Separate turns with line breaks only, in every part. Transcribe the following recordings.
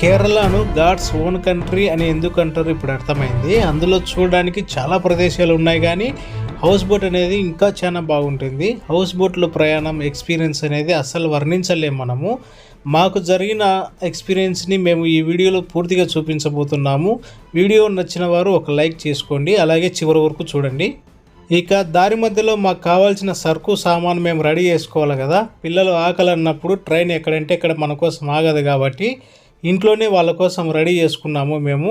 కేరళను God's own country అని ఎందుకు అంటారు ఇప్పుడు అర్థమైంది. అందులో చూడడానికి చాలా ప్రదేశాలు ఉన్నాయి, కానీ హౌస్ బోట్ అనేది ఇంకా చాలా బాగుంటుంది. హౌస్ బోట్లో ప్రయాణం ఎక్స్పీరియన్స్ అనేది అస్సలు వర్ణించలేము మనము. మాకు జరిగిన ఎక్స్పీరియన్స్ని మేము ఈ వీడియోలో పూర్తిగా చూపించబోతున్నాము. వీడియో నచ్చిన వారు ఒక లైక్ చేసుకోండి, అలాగే చివరి వరకు చూడండి. ఇక దారి మధ్యలో మాకు కావాల్సిన సరుకు సామాను మేము రెడీ చేసుకోవాలి కదా. పిల్లలు ఆకలి అన్నప్పుడు ట్రైన్ ఎక్కడంటే ఇక్కడ మన కోసం ఆగదు కాబట్టి ఇంట్లోనే వాళ్ళ కోసం రెడీ చేసుకున్నాము మేము.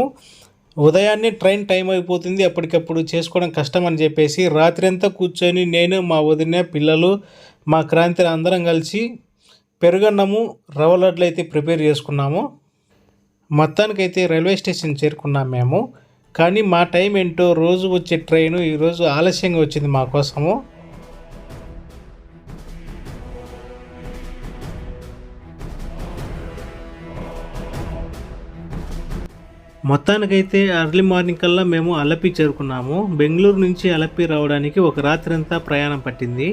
ఉదయాన్నే ట్రైన్ టైం అయిపోతుంది, అప్పటికప్పుడు చేసుకోవడం కష్టం అని చెప్పేసి రాత్రి అంతా కూర్చొని నేను, మా వదిన, పిల్లలు, మా క్రాంతి అందరం కలిసి పెరుగన్నము, రవ్వ లడ్లు అయితే ప్రిపేర్ చేసుకున్నాము. మొత్తానికైతే రైల్వే స్టేషన్ చేరుకున్నాం మేము. కానీ మా టైం ఏంటో, రోజు వచ్చే ట్రైను ఈరోజు ఆలస్యంగా వచ్చింది మా కోసము. మొత్తానికైతే ఎర్లీ మార్నింగ్ కల్లా మేము అలపి చేరుకున్నాము. బెంగళూరు నుంచి అలపి రావడానికి ఒక రాత్రి అంతా ప్రయాణం పట్టింది.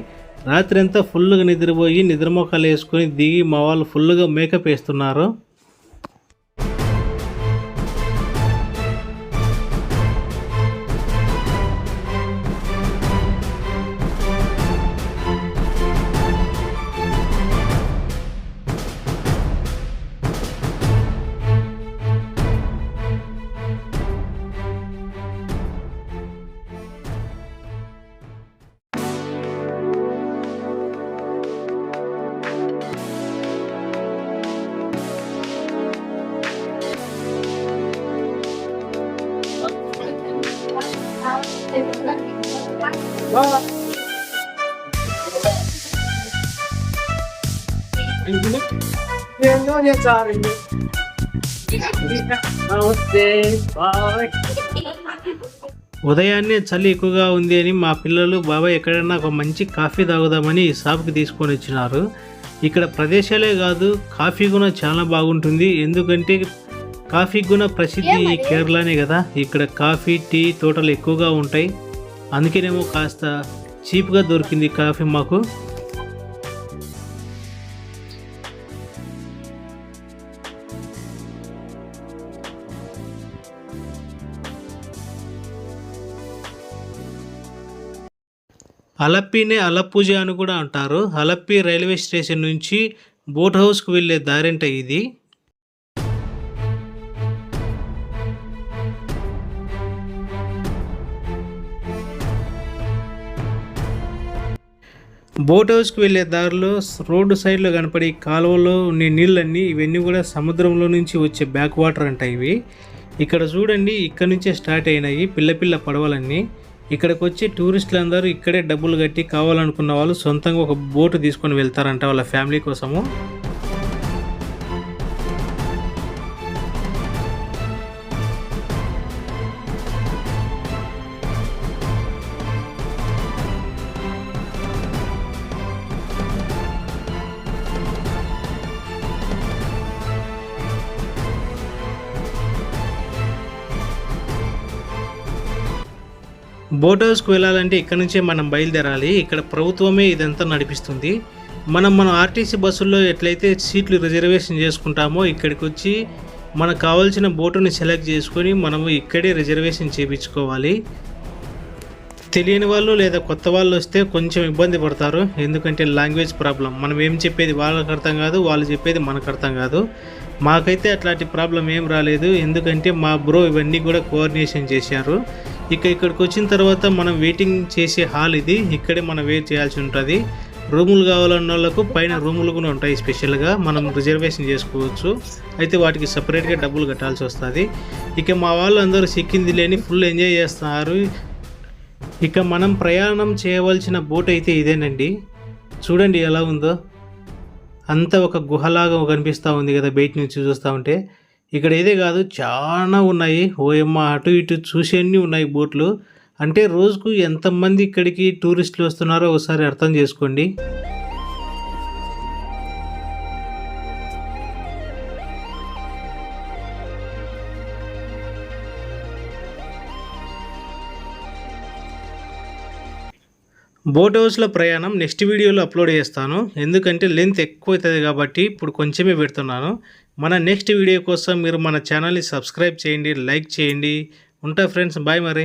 రాత్రి అంతా ఫుల్గా నిద్రపోయి నిద్రమోకాలు వేసుకొని దిగి మా వాళ్ళు ఫుల్గా మేకప్ వేస్తున్నారు. ఉదయాన్నే చలి ఎక్కువగా ఉంది అని మా పిల్లలు బాబాయ్ ఎక్కడైనా ఒక మంచి కాఫీ తాగుదామని ఈ షాప్కి తీసుకొని వచ్చినారు. ఇక్కడ ప్రదేశాలే కాదు, కాఫీ కూడా చాలా బాగుంటుంది. ఎందుకంటే కాఫీ కూడా ప్రసిద్ధి ఈ కేరళనే కదా. ఇక్కడ కాఫీ, టీ తోటలు ఎక్కువగా ఉంటాయి. అందుకేనేమో కాస్త చీప్గా దొరికింది కాఫీ మాకు. అలప్పినే అలప్పూజ అని కూడా అంటారు. అలప్పి రైల్వే స్టేషన్ నుంచి బోట్ హౌస్కు వెళ్ళే దారింట ఇది. బోట్ హౌస్కి వెళ్ళే దారిలో రోడ్డు సైడ్లో కనపడే కాలువలో ఉండే నీళ్ళన్నీ ఇవన్నీ కూడా సముద్రంలో నుంచి వచ్చే బ్యాక్ వాటర్ అంట ఇవి. ఇక్కడ చూడండి, ఇక్కడ నుంచే స్టార్ట్ అయినాయి పిల్ల పడవలన్నీ. ఇక్కడికి వచ్చి టూరిస్టులు అందరూ ఇక్కడే డబ్బులు కట్టి కావాలనుకున్న వాళ్ళు సొంతంగా ఒక బోటు తీసుకొని వెళ్తారంట వాళ్ళ ఫ్యామిలీ కోసము. బోట్ హౌస్కి వెళ్ళాలంటే ఇక్కడ నుంచే మనం బయలుదేరాలి. ఇక్కడ ప్రభుత్వమే ఇదంతా నడిపిస్తుంది. మన ఆర్టీసీ బస్సుల్లో ఎట్లయితే సీట్లు రిజర్వేషన్ చేసుకుంటామో ఇక్కడికి వచ్చి మనకు కావాల్సిన బోటుని సెలెక్ట్ చేసుకొని మనము ఇక్కడే రిజర్వేషన్ చేయించుకోవాలి. తెలియని వాళ్ళు లేదా కొత్త వాళ్ళు వస్తే కొంచెం ఇబ్బంది పడతారు, ఎందుకంటే లాంగ్వేజ్ ప్రాబ్లం. మనం ఏం చెప్పేది వాళ్ళకి అర్థం కాదు, వాళ్ళు చెప్పేది మనకు అర్థం కాదు. మాకైతే అట్లాంటి ప్రాబ్లం ఏం రాలేదు, ఎందుకంటే మా బ్రో ఇవన్నీ కూడా కోఆర్డినేషన్ చేశారు. ఇక్కడికి వచ్చిన తర్వాత మనం వెయిటింగ్ చేసే హాల్ ఇది. ఇక్కడే మనం వెయిట్ చేయాల్సి ఉంటుంది. రూములు కావాలన్న వాళ్ళకు పైన రూములు కూడా ఉంటాయి, స్పెషల్గా మనం రిజర్వేషన్ చేసుకోవచ్చు. అయితే వాటికి సపరేట్గా డబ్బులు కట్టాల్సి వస్తుంది. ఇక మా వాళ్ళు అందరూ సిక్కింది లేని ఫుల్ ఎంజాయ్ చేస్తున్నారు. ఇక మనం ప్రయాణం చేయవలసిన బోట్ అయితే ఇదేనండి. చూడండి ఎలా ఉందో, అంతా ఒక గుహలాగా కనిపిస్తూ ఉంది కదా బయట నుంచి చూస్తూ ఉంటే. ఇక్కడ ఇదే కాదు, చాలా ఉన్నాయి. ఓయమ్మ, అటు ఇటు చూసేన్ని ఉన్నాయి బోట్లు. అంటే రోజుకు ఎంతమంది ఇక్కడికి టూరిస్టులు వస్తున్నారో ఒకసారి అర్థం చేసుకోండి. బోట్ హౌస్లో ప్రయాణం నెక్స్ట్ వీడియోలో అప్లోడ్ చేస్తాను, ఎందుకంటే లెంత్ ఎక్కువ అవుతుంది కాబట్టి ఇప్పుడు కొంచెమే పెడుతున్నాను. మన నెక్స్ట్ వీడియో కోసం మీరు మన ఛానల్ని సబ్స్క్రైబ్ చేయండి, లైక్ చేయండి. ఉంటా ఫ్రెండ్స్, బాయ్ మరి.